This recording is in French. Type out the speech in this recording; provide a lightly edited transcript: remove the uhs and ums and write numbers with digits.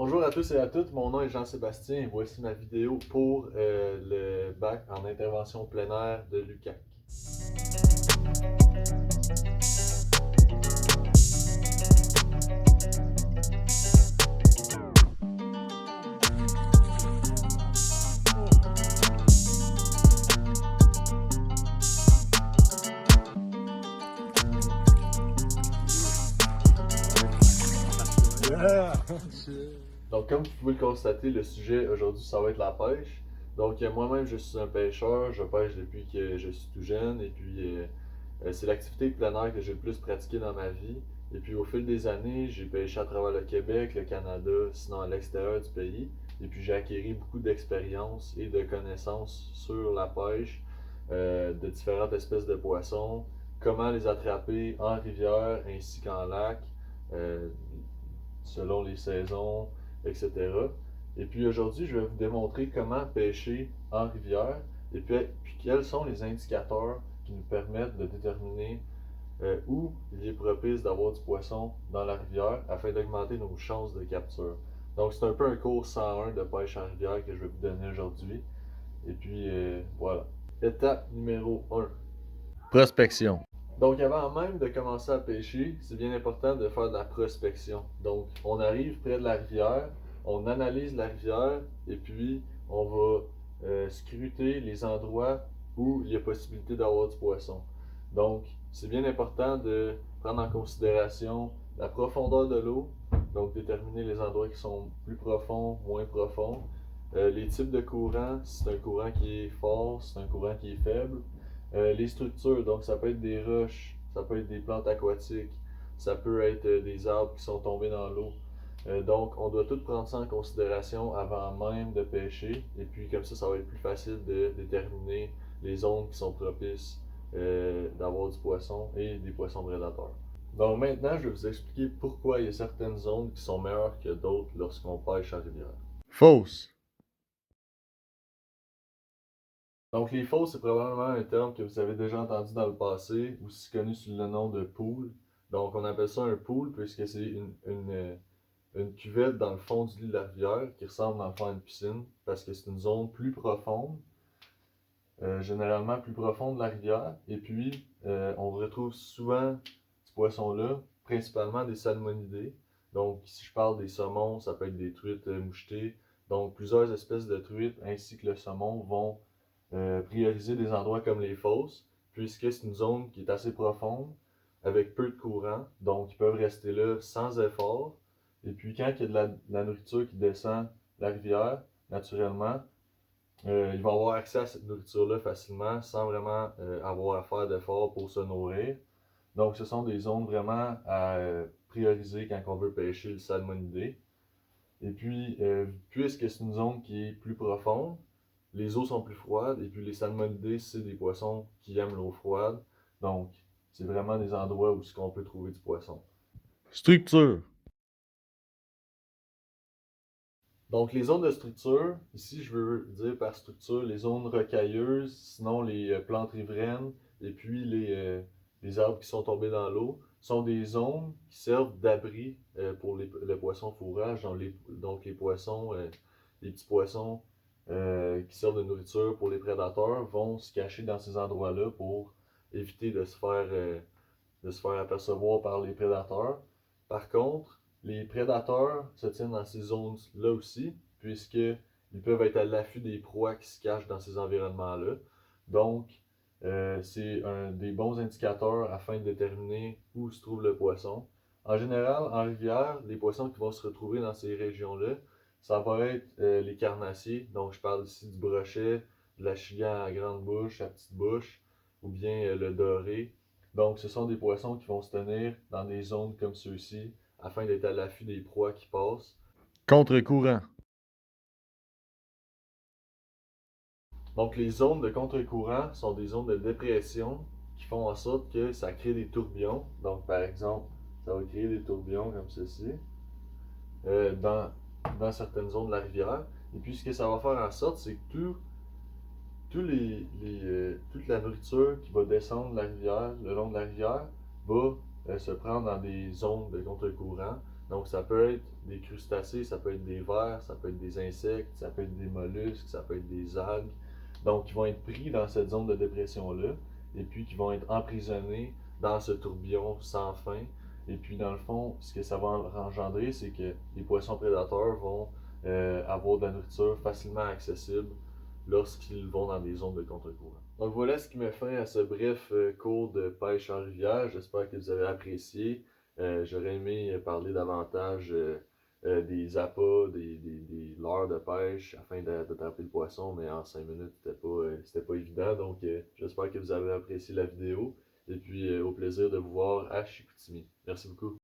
Bonjour à tous et à toutes, mon nom est Jean-Sébastien et voici ma vidéo pour le bac en intervention plein air de l'UQAC. Yeah! Donc comme vous pouvez le constater, le sujet aujourd'hui ça va être la pêche. Donc moi-même je suis un pêcheur, je pêche depuis que je suis tout jeune et puis c'est l'activité plein air que j'ai le plus pratiquée dans ma vie. Et puis au fil des années, j'ai pêché à travers le Québec, le Canada, sinon à l'extérieur du pays. Et puis j'ai acquis beaucoup d'expérience et de connaissances sur la pêche de différentes espèces de poissons, comment les attraper en rivière ainsi qu'en lac, euh, selon les saisons, etc. Et puis aujourd'hui, je vais vous démontrer comment pêcher en rivière et puis quels sont les indicateurs qui nous permettent de déterminer où il est propice d'avoir du poisson dans la rivière afin d'augmenter nos chances de capture. Donc c'est un peu un cours 101 de pêche en rivière que je vais vous donner aujourd'hui. Et puis voilà. Étape numéro 1. Prospection. Donc avant même de commencer à pêcher, c'est bien important de faire de la prospection. Donc on arrive près de la rivière, on analyse la rivière et puis on va scruter les endroits où il y a possibilité d'avoir du poisson. Donc c'est bien important de prendre en considération la profondeur de l'eau, donc déterminer les endroits qui sont plus profonds, moins profonds, les types de courants, si c'est un courant qui est fort, si c'est un courant qui est faible, les structures, donc ça peut être des roches, ça peut être des plantes aquatiques, ça peut être des arbres qui sont tombés dans l'eau. Donc on doit tout prendre ça en considération avant même de pêcher. Et puis comme ça va être plus facile de déterminer les zones qui sont propices d'avoir du poisson et des poissons prédateurs. Donc maintenant, je vais vous expliquer pourquoi il y a certaines zones qui sont meilleures que d'autres lorsqu'on pêche en rivière. Fausse. Donc, les fosses, c'est probablement un terme que vous avez déjà entendu dans le passé, aussi connu sous le nom de pool. Donc, on appelle ça un pool puisque c'est une cuvette dans le fond du lit de la rivière qui ressemble dans le fond à une piscine parce que c'est une zone plus profonde, généralement plus profonde de la rivière. Et puis, on retrouve souvent ce poisson-là, principalement des salmonidés. Donc, si je parle des saumons, ça peut être des truites mouchetées. Donc, plusieurs espèces de truites ainsi que le saumon vont prioriser des endroits comme les fosses, puisque c'est une zone qui est assez profonde, avec peu de courant, donc ils peuvent rester là sans effort. Et puis quand il y a de la nourriture qui descend la rivière, naturellement, ils vont avoir accès à cette nourriture-là facilement, sans vraiment avoir à faire d'efforts pour se nourrir. Donc ce sont des zones vraiment à prioriser quand on veut pêcher le salmonidé. Et puis, puisque c'est une zone qui est plus profonde, les eaux sont plus froides et puis les salmonidés, c'est des poissons qui aiment l'eau froide. Donc, c'est vraiment des endroits où on peut trouver du poisson. Structure. Donc, les zones de structure, ici, je veux dire par structure les zones rocailleuses, sinon les plantes riveraines et puis les arbres qui sont tombés dans l'eau, sont des zones qui servent d'abri pour le poisson fourrage, donc les poissons, les petits poissons qui servent de nourriture pour les prédateurs vont se cacher dans ces endroits-là pour éviter de se faire apercevoir par les prédateurs. Par contre, les prédateurs se tiennent dans ces zones-là aussi, puisqu'ils peuvent être à l'affût des proies qui se cachent dans ces environnements-là. Donc, c'est un des bons indicateurs afin de déterminer où se trouve le poisson. En général, en rivière, les poissons qui vont se retrouver dans ces régions-là, ça va être les carnassiers. Donc, je parle ici du brochet, de la chigan à grande bouche, à petite bouche, ou bien le doré. Donc, ce sont des poissons qui vont se tenir dans des zones comme ceux-ci afin d'être à l'affût des proies qui passent. Contre-courant. Donc, les zones de contre-courant sont des zones de dépression qui font en sorte que ça crée des tourbillons. Donc, par exemple, ça va créer des tourbillons comme ceci euh, dans, dans certaines zones de la rivière. Et puis, ce que ça va faire en sorte, c'est que toute la nourriture qui va descendre de la rivière, le long de la rivière, va se prendre dans des zones de contre-courant. Donc ça peut être des crustacés, ça peut être des vers, ça peut être des insectes, ça peut être des mollusques, ça peut être des algues. Donc qui vont être pris dans cette zone de dépression-là et puis qui vont être emprisonnés dans ce tourbillon sans fin. Et puis dans le fond, ce que ça va engendrer, c'est que les poissons prédateurs vont avoir de la nourriture facilement accessible lorsqu'ils vont dans des zones de contre-courant. Donc voilà ce qui met fin à ce bref cours de pêche en rivière. J'espère que vous avez apprécié. J'aurais aimé parler davantage des appâts, des leurres de pêche afin d'attraper le poisson, mais en 5 minutes, c'était pas évident. Donc j'espère que vous avez apprécié la vidéo. Et puis au plaisir de vous voir à Chicoutimi. Merci beaucoup.